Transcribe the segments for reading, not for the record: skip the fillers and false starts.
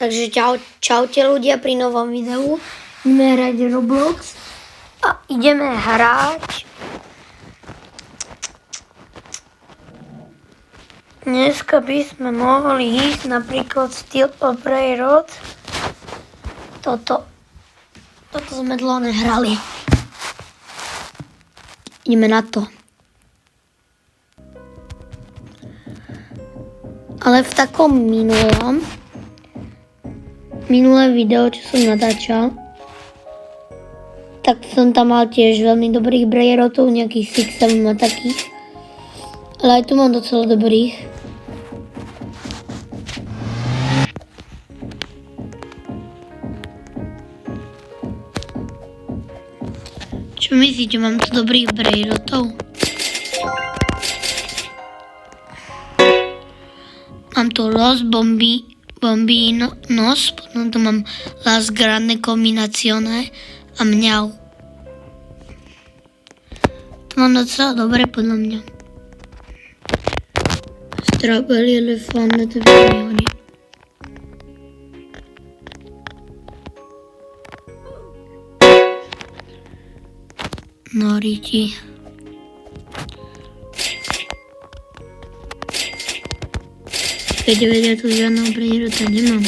Takže čaute ľudia pri novom videu. Ideme hrať Roblox a ideme hrať dneska by sme mohli ísť napríklad Steel of Grey Road. Toto sme dlho nehrali. Ideme na to. Ale v takom minulé video, čo som natáčal, tak som tam mal tiež veľmi dobrých brajerotov, nejakých 6-7 a takých. Ale aj tu mám docela dobrých. Čo myslíte, mám tu dobrých brajerotov? Mám tu Los Bombinos, potom tu mám Las Grande Combinazione a Mňau. To mám docela dobre podľa mňa. Strawberry Elephant, to by mi hodí. Noriti. Keď vedia, tu žiadneho brajerota nemám.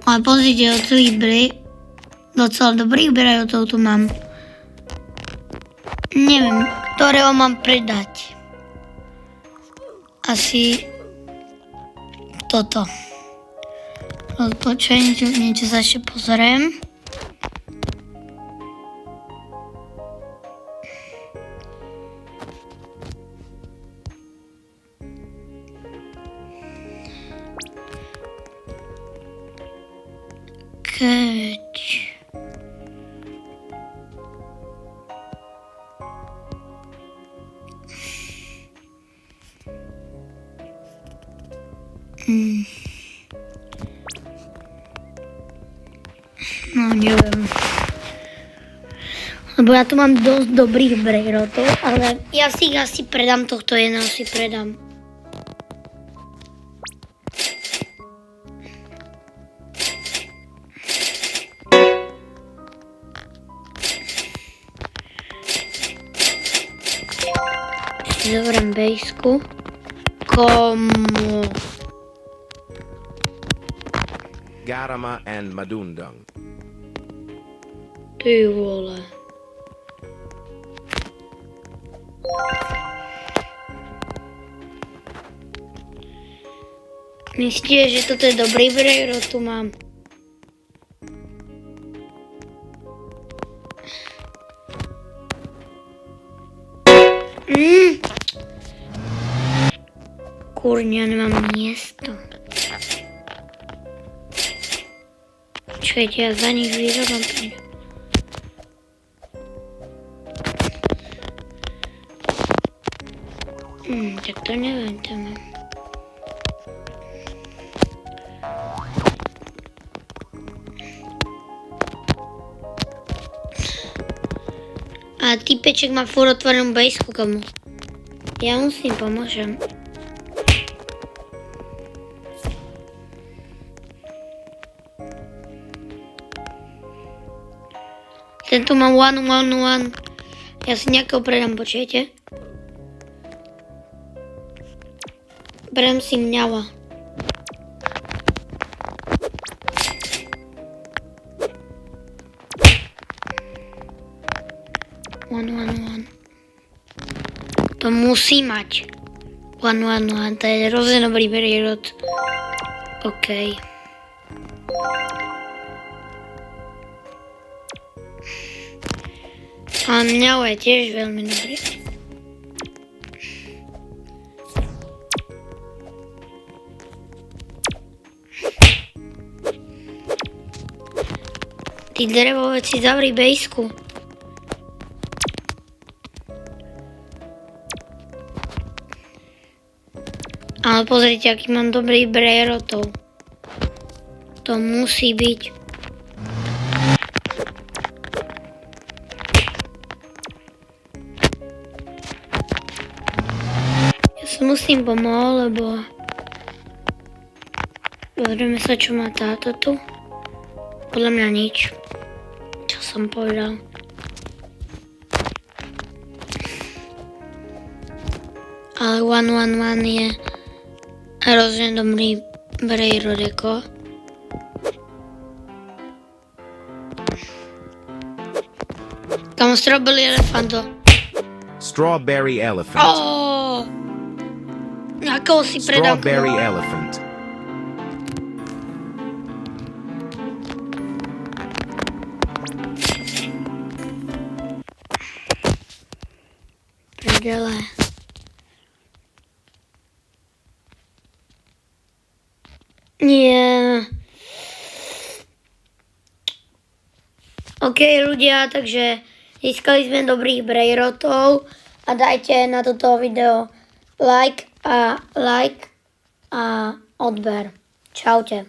Ale pozrite, docela dobrých brajerotov tu mám. Neviem, ktorého mám predať. Asi toto. Počujem, niečo sa ešte pozriem. No neviem. Lebo ja tu mám dosť dobrých brajerotov, ale ja si ich asi predám, tohto jedného si predám. Si zoberiem bejsku. Komu? Garama and Madundang. Ty vole. Myslíte, že toto je dobrý brajerot, tu mám? Kurňa, nemám miesto. Počkajte, ja za nich vyrábam peniaze. Tak to neviem, to mám. A týpeček má furt otvorenú bejsku, kamu. Ja musím, pomôžem. Tento mám one. Ja si nejakého predám, počujete? Berem si Mňava. One. To musí mať. One. To je hrozne dobrý brajerot. OK. A Mňava je tiež veľmi dobrý. Ty drevovec si zavri bejsku. Ale pozrite, aký mám dobrý brejrotov. To musí byť. Ja sa musím pomôcť, lebo... Pozrieme sa, čo má táto tu. Podľa mňa nič. Čo som povedal. Ale 111 je hrozne dobrý brejrod, ako. Kam strobili elefanto. Strawberry elephant. Oh! Ako si predal? Strawberry elephant. Prdele. Nie. OK, ľudia, takže získali sme dobrých brejrotov a dajte na toto video like a odber. Čaute.